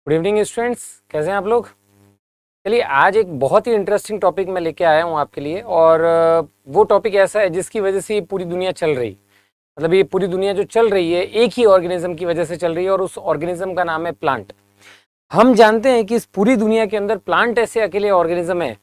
Good evening students, कैसे हैं आप लोग। चलिए आज एक बहुत ही इंटरेस्टिंग टॉपिक मैं लेके आया हूँ आपके लिए। और वो टॉपिक ऐसा है जिसकी वजह से ये पूरी दुनिया चल रही, मतलब ये पूरी दुनिया जो चल रही है एक ही ऑर्गेनिज्म की वजह से चल रही है और उस ऑर्गेनिज्म का नाम है प्लांट। हम जानते हैं कि इस पूरी दुनिया के अंदर प्लांट ऐसे अकेले ऑर्गेनिज्म है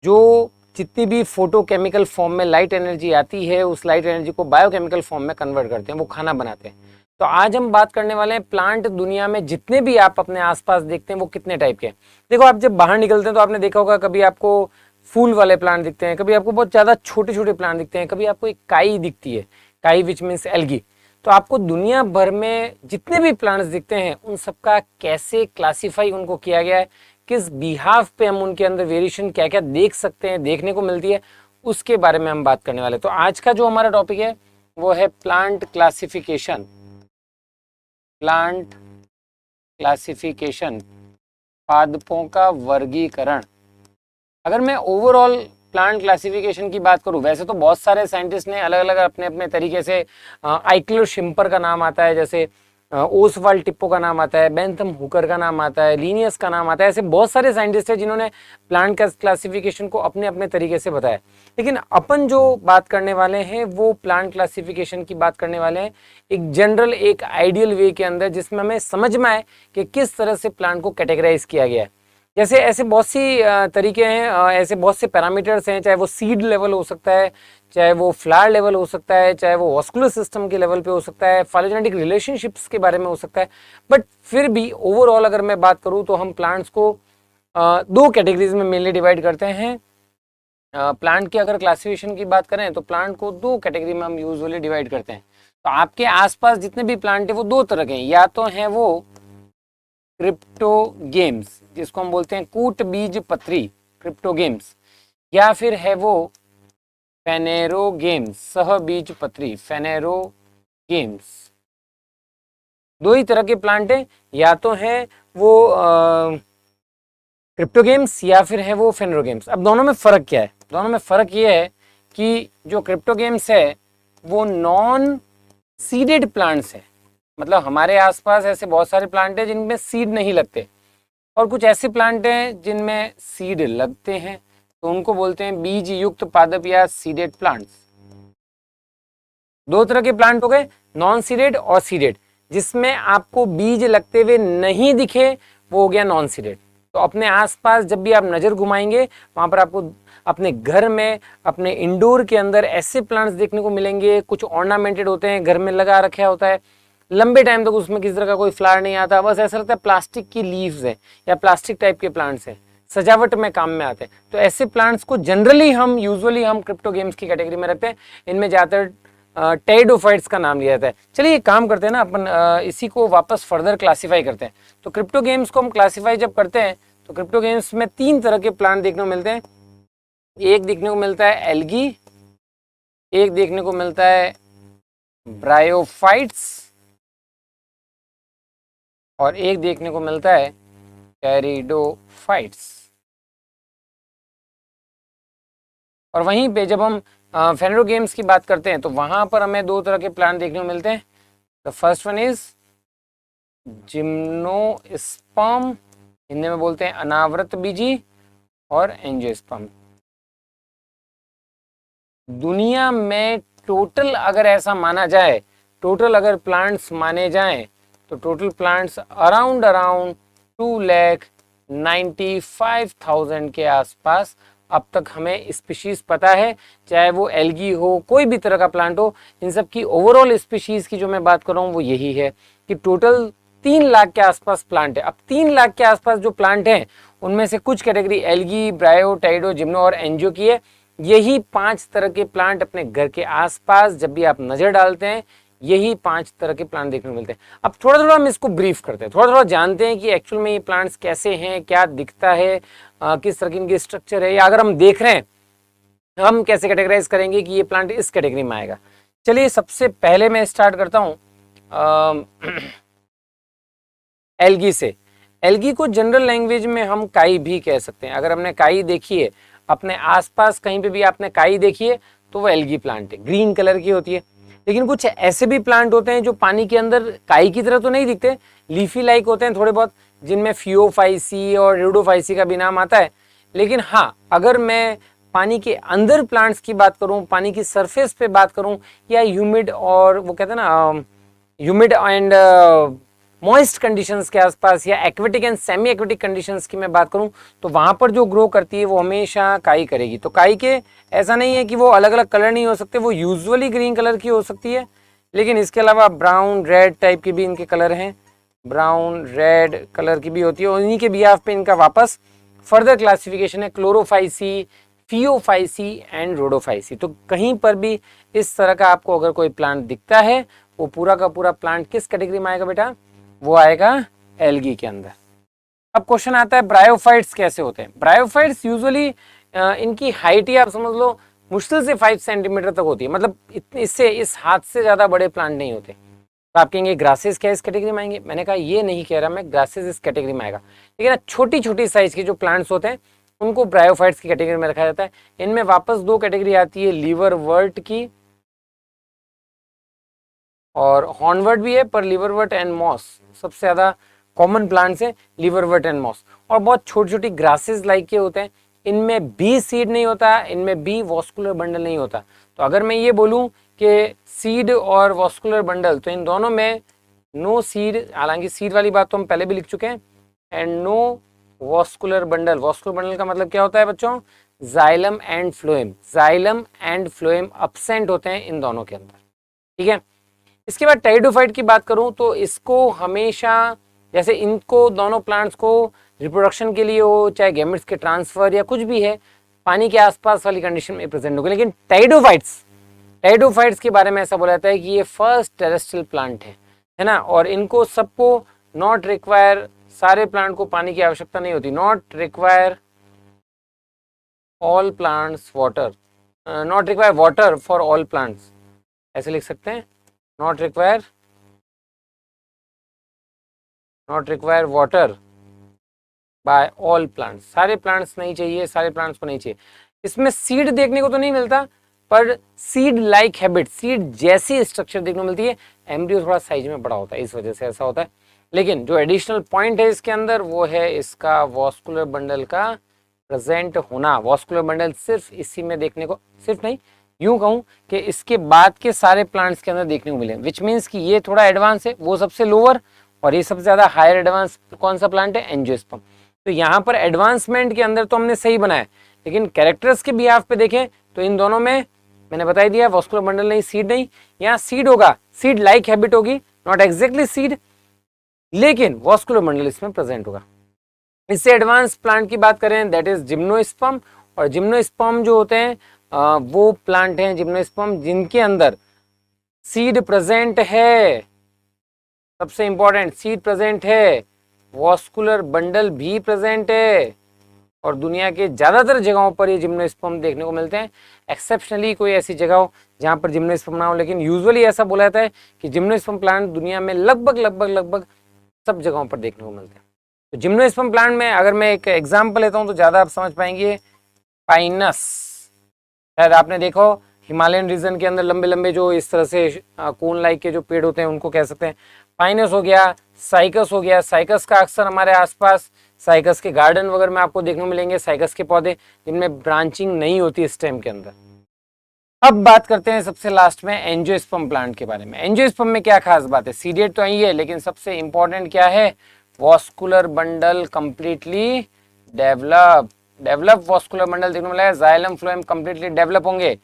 जो जितनी भी फोटोकेमिकल फॉर्म में लाइट एनर्जी आती है उस लाइट एनर्जी को बायोकेमिकल फॉर्म में कन्वर्ट करते हैं, वो खाना बनाते हैं। तो आज हम बात करने वाले हैं प्लांट दुनिया में जितने भी आप अपने आसपास देखते हैं वो कितने टाइप के हैं। देखो, आप जब बाहर निकलते हैं तो आपने देखा होगा कभी आपको फूल वाले प्लांट दिखते हैं, कभी आपको बहुत ज़्यादा छोटे छोटे प्लांट दिखते हैं, कभी आपको एक काई दिखती है, काई विच मीन्स एल्गी। तो आपको दुनिया भर में जितने भी प्लांट्स दिखते हैं उन सबका कैसे क्लासीफाई उनको किया गया है, किस बिहाफ पे हम उनके अंदर वेरिएशन क्या क्या देख सकते हैं, देखने को मिलती है, उसके बारे में हम बात करने वाले हैं। तो आज का जो हमारा टॉपिक है वो है प्लांट क्लासिफिकेशन। प्लांट क्लासिफिकेशन, पादपों का वर्गीकरण। अगर मैं ओवरऑल प्लांट क्लासिफिकेशन की बात करूं, वैसे तो बहुत सारे साइंटिस्ट ने अलग अलग अपने अपने तरीके से, आइक्लो शिम्पर का नाम आता है, जैसे ओसवाल्ड टिप्पो का नाम आता है, बेंथम हुकर का नाम आता है, लीनियस का नाम आता है। ऐसे बहुत सारे साइंटिस्ट हैं जिन्होंने प्लांट का क्लासिफिकेशन को अपने अपने तरीके से बताया। लेकिन अपन जो बात करने वाले हैं वो प्लांट क्लासिफिकेशन की बात करने वाले हैं एक जनरल, एक आइडियल वे के अंदर, जिसमें हमें समझ में आए कि किस तरह से प्लांट को कैटेगराइज किया गया है। जैसे ऐसे बहुत सी तरीके हैं, ऐसे बहुत से पैरामीटर्स हैं, चाहे वो सीड लेवल हो सकता है, चाहे वो फ्लावर लेवल हो सकता है, चाहे वो वास्कुलर सिस्टम के लेवल पे हो सकता है, फाइलोजेनेटिक रिलेशनशिप्स के बारे में हो सकता है। बट फिर भी ओवरऑल अगर मैं बात करूँ तो हम प्लांट्स को दो कैटेगरीज में मेनली डिवाइड करते हैं। प्लांट की अगर क्लासिफिकेशन की बात करें तो प्लांट को दो कैटेगरी में हम यूजुअली डिवाइड करते हैं। तो आपके आसपास जितने भी प्लांट है वो दो तरह के हैं, या तो हैं वो क्रिप्टोगेम्स जिसको हम बोलते हैं कूट बीज पत्री क्रिप्टोगेम्स, या फिर है वो फेनेरोगेम्स सह बीज पत्री फेनेरोगेम्स। दो ही तरह के प्लांट हैं, या तो है वो क्रिप्टोगेम्स या फिर है वो फेनेरोगेम्स। अब दोनों में फर्क क्या है? दोनों में फर्क ये है कि जो क्रिप्टोगेम्स है वो नॉन सीडेड प्लांट्स है, मतलब हमारे आसपास ऐसे बहुत सारे प्लांट हैं जिनमें सीड नहीं लगते, और कुछ ऐसे प्लांट हैं जिनमें सीड लगते हैं, तो उनको बोलते हैं बीज युक्त पादप या सीडेड प्लांट्स। दो तरह के प्लांट हो गए, नॉन सीडेड और सीडेड। जिसमें आपको बीज लगते हुए नहीं दिखे वो हो गया नॉन सीडेड। तो अपने आसपास जब भी आप नज़र घुमाएंगे वहाँ पर आपको अपने घर में, अपने इंडोर के अंदर ऐसे प्लांट्स देखने को मिलेंगे, कुछ ऑर्नामेंटेड होते हैं, घर में लगा रखा होता है, लंबे टाइम तक उसमें किसी तरह का कोई फ्लावर नहीं आता, बस ऐसा लगता है प्लास्टिक की लीव्स है या प्लास्टिक टाइप के प्लांट्स हैं, सजावट में काम में आते हैं। तो ऐसे प्लांट्स को जनरली हम यूजुअली हम क्रिप्टोगेम्स की कैटेगरी में रखते हैं। इनमें ज़्यादातर टेरिडोफाइट्स का नाम लिया जाता है। चलिए एक काम करते हैं ना, अपन इसी को वापस फर्दर क्लासीफाई करते हैं। तो क्रिप्टोगेम्स को हम क्लासीफाई जब करते हैं तो क्रिप्टोगेम्स में तीन तरह के प्लांट देखने को मिलते हैं। एक देखने को मिलता है एल्गी, एक देखने को मिलता है ब्रायोफाइट्स, और एक देखने को मिलता है टेरिडोफाइट्स। और वहीं पे जब हम फेनेरोगेम्स की बात करते हैं तो वहां पर हमें दो तरह के प्लांट देखने को मिलते हैं। The first one is gymnosperm, Hindi में बोलते हैं अनावृत बीजी, और एंजियोस्पर्म। दुनिया में टोटल अगर ऐसा माना जाए, टोटल अगर प्लांट्स माने जाएं तो टोटल प्लांट्स अराउंड 2,95,000 के आसपास अब तक हमें स्पीशीज पता है, चाहे वो एल्गी हो, कोई भी तरह का प्लांट हो। इन सब की ओवरऑल स्पीशीज की जो मैं बात कर रहा हूँ वो यही है कि टोटल 3 लाख के आसपास प्लांट है। अब 3 लाख के आसपास जो प्लांट हैं उनमें से कुछ कैटेगरी एल्गी, ब्रायो, टेरिडो, जिम्नो और एंजियो की है। यही 5 तरह के प्लांट अपने घर के आसपास जब भी आप नजर डालते हैं यही 5 तरह के प्लांट देखने को मिलते हैं। अब थोड़ा थोड़ा हम इसको ब्रीफ करते हैं, थोड़ा थोड़ा जानते हैं कि एक्चुअल में ये प्लांट्स कैसे हैं, क्या दिखता है, किस तरह की इनकी स्ट्रक्चर है, या अगर हम देख रहे हैं हम कैसे कैटेगराइज करेंगे कि ये प्लांट इस कैटेगरी में आएगा। चलिए सबसे पहले मैं स्टार्ट करता हूँ एल्गी से। एल्गी को जनरल लैंग्वेज में हम काई भी कह सकते हैं। अगर हमने काई देखी है अपने आसपास, कहीं पे भी आपने काई देखी है तो वो एल्गी प्लांट है, ग्रीन कलर की होती है। लेकिन कुछ ऐसे भी प्लांट होते हैं जो पानी के अंदर काई की तरह तो नहीं दिखते, लीफी लाइक होते हैं थोड़े बहुत, जिनमें फियोफाइसी और रिडोफाइसी का भी नाम आता है। लेकिन हाँ, अगर मैं पानी के अंदर प्लांट्स की बात करूं, पानी की सरफेस पे बात करूं, या ह्यूमिड और वो कहते हैं ना ह्यूमिड एंड मॉइस्ट कंडीशंस के आसपास, या aquatic and semi aquatic conditions की मैं बात करूं, तो वहां पर जो ग्रो करती है वो हमेशा काई करेगी। तो काई के ऐसा नहीं है कि वो अलग अलग कलर नहीं हो सकते, वो यूजुअली ग्रीन कलर की हो सकती है, लेकिन इसके अलावा ब्राउन रेड टाइप के भी इनके कलर हैं, ब्राउन रेड कलर की भी होती है। और इन्हीं के बिहाफ पे इनका वापस फर्दर क्लासिफिकेशन है क्लोरोफाइसी, फियोफाइसी एंड रोडोफाइसी। तो कहीं पर भी इस तरह का आपको अगर कोई प्लांट दिखता है, वो पूरा का पूरा प्लांट किस कैटेगरी में आएगा बेटा? वो आएगा एल्गी के अंदर। अब क्वेश्चन आता है ब्रायोफाइट्स कैसे होते हैं। ब्रायोफाइट्स यूजुअली इनकी हाइट ही आप समझ लो मुश्किल से 5 सेंटीमीटर तक होती है, मतलब इससे इस हाथ से ज्यादा बड़े प्लांट नहीं होते। तो आप कहेंगे ग्रासेस क्या इस कैटेगरी में आएंगे? मैंने कहा ये नहीं कह रहा मैं ग्रासेस इस कैटेगरी में आएगा, लेकिन छोटी छोटी साइज के जो प्लांट्स होते हैं उनको ब्रायोफाइट्स की कैटेगरी में रखा जाता है। इनमें वापस दो कैटेगरी आती है, लीवरवर्ट की और हॉर्नवर्ट भी है, पर लीवरवर्ट एंड मॉस सबसे ज्यादा कॉमन प्लांट्स है, लीवरवर्ट एंड मॉस। और बहुत छोटी छोटी ग्रासेस लाइक के होते हैं, इनमें भी सीड नहीं होता, इनमें भी वॉस्कुलर बंडल नहीं होता। तो अगर मैं ये बोलूं कि सीड और वॉस्कुलर बंडल, तो इन दोनों में नो सीड, हालांकि सीड वाली बात तो हम पहले भी लिख चुके हैं, and no vascular bundle. Vascular bundle का मतलब क्या होता है बच्चों? Xylem and phloem. Xylem and phloem absent होते हैं इन दोनों के अंदर, ठीक है। इसके बाद टेरिडोफाइट की बात करूं तो इसको हमेशा, जैसे इनको दोनों प्लांट्स को रिप्रोडक्शन के लिए हो, चाहे गैमेट्स के ट्रांसफर या कुछ भी है, पानी के आसपास वाली कंडीशन में प्रेजेंट होगी। लेकिन टेरिडोफाइट्स के बारे में ऐसा बोला जाता है कि ये फर्स्ट टेरेस्ट्रियल प्लांट है ना, और इनको सबको नॉट रिक्वायर, सारे प्लांट को पानी की आवश्यकता नहीं होती। Not require all plants water, not require water for all plants, ऐसे लिख सकते हैं। Not require water bye all plants, सारे प्लांट्स नहीं चाहिए, सारे प्लांट्स को नहीं चाहिए। इसमें सीड देखने को तो नहीं मिलता, पर सीड लाइक हैबिट, सीड जैसी स्ट्रक्चर देखने को मिलती है। एम्ब्रियो थोड़ा साइज में बड़ा होता है, इस वजह से ऐसा होता है। लेकिन जो एडिशनल पॉइंट है इसके अंदर वो है इसका वॉस्कुलर बंडल का प्रेजेंट होना। वॉस्कुलर बंडल सिर्फ इसी में देखने को, सिर्फ नहीं यूं कहूं कि इसके बाद के सारे प्लांट्स के अंदर देखने को मिले, विच मीन्स कि ये थोड़ा एडवांस है, वो सबसे लोअर, और ये सबसे ज्यादा हायर एडवांस कौन सा प्लांट है? एंजियोस्पर्म। तो यहाँ पर एडवांसमेंट के अंदर तो हमने सही बनाया, लेकिन कैरेक्टर्स के बिहाफ पे देखें तो इन दोनों में मैंने बता दिया, वॉस्कुलर बंडल नहीं, सीड नहीं। यहाँ सीड होगा, सीड लाइक हैबिट होगी, नॉट एग्जैक्टली सीड, लेकिन वॉस्कुलर बंडल इसमें प्रेजेंट होगा। इससे एडवांस प्लांट की बात करें दैट इज जिम्नोस्पर्म, और जिम्नोस्पर्म जो होते हैं वो प्लांट हैं जिम्नोस्पर्म जिनके अंदर सीड प्रेजेंट है, सबसे इंपॉर्टेंट सीड प्रेजेंट है, वॉस्कुलर बंडल भी प्रेजेंट है, और दुनिया के ज्यादातर जगहों पर ये जिम्नोस्पर्म देखने को मिलते हैं। एक्सेप्शनली कोई ऐसी जगह हो जहां पर जिम्नोस्पर्म ना हो, लेकिन यूजुअली ऐसा बोला जाता है कि जिम्नोस्पर्म प्लांट दुनिया में लगभग सब जगहों पर देखने को मिलते हैं। तो जिम्नोस्पर्म प्लांट में अगर मैं एक एग्जाम्पल लेता हूं तो ज्यादा आप समझ पाएंगे। पाइनस, शायद आपने देखो हिमालयन रीजन के अंदर लंबे लंबे जो इस तरह से कोन लाइक के जो पेड़ होते हैं उनको कह सकते हैं पाइनस हो गया, साइकस हो गया। साइकस का अक्सर हमारे आसपास साइकस के गार्डन वगैरह में आपको देखने को मिलेंगे, साइकस के पौधे जिनमें ब्रांचिंग नहीं होती स्टेम के अंदर। अब बात करते हैं सबसे लास्ट में एंजियोस्पर्म प्लांट के बारे में। एंजियोस्पर्म में क्या खास बात है? सीडिएट तो यही है, लेकिन सबसे इंपॉर्टेंट क्या है? Vascular bundle completely develop vascular bundle देखने को मिला है, जाइलम फ्लोएम कंप्लीटली डेवलप होंगे,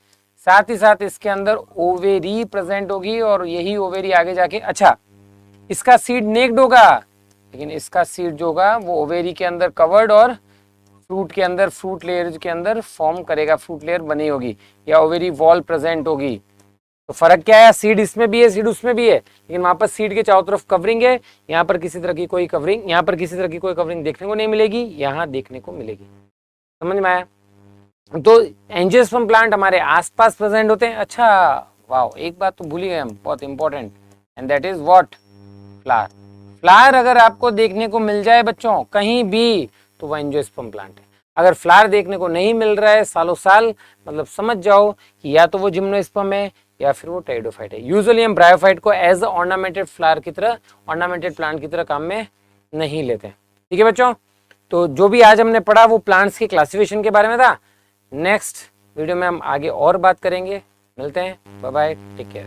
साथ ही साथ इसके अंदर ओवेरी प्रेजेंट होगी, और यही ओवेरी आगे जाके, अच्छा इसका सीड नेक्ड होगा, लेकिन इसका सीड जो होगा वो ओवेरी के अंदर कवर्ड और फ्रूट के अंदर, फ्रूट लेयर के अंदर फॉर्म करेगा, फ्रूट लेयर बनी होगी, या ओवेरी वॉल प्रेजेंट होगी। तो फर्क क्या है? सीड इसमें भी है, सीड उसमें भी है, लेकिन वहां पर सीड के चारों तरफ कवरिंग है, यहाँ पर किसी तरह की कोई कवरिंग, यहाँ पर किसी तरह की कोई कवरिंग देखने को नहीं मिलेगी, यहाँ देखने को मिलेगी। समझ में आया? तो एंजियोस्पर्म प्लांट हमारे आसपास प्रेजेंट होते हैं। अच्छा वाह, एक बात तो भूल ही गए हम, बहुत important, and that is what? Flower. Flower अगर आपको देखने को मिल जाए बच्चों कहीं भी तो वह एंजियोस्पर्म प्लांट है। अगर फ्लावर देखने को नहीं मिल रहा है सालों साल, मतलब समझ जाओ कि या तो वो जिम्नोस्पर्म है या फिर वो टेरिडोफाइट है। यूजुअली हम ब्रायोफाइट को एज ऑर्नामेंटेड फ्लावर की तरह, ऑर्नामेंटेड प्लांट की तरह काम में नहीं लेते। ठीक है बच्चों, तो जो भी आज हमने पढ़ा वो प्लांट्स की क्लासिफिकेशन के बारे में था। नेक्स्ट वीडियो में हम आगे और बात करेंगे। मिलते हैं, बाय बाय, टेक केयर।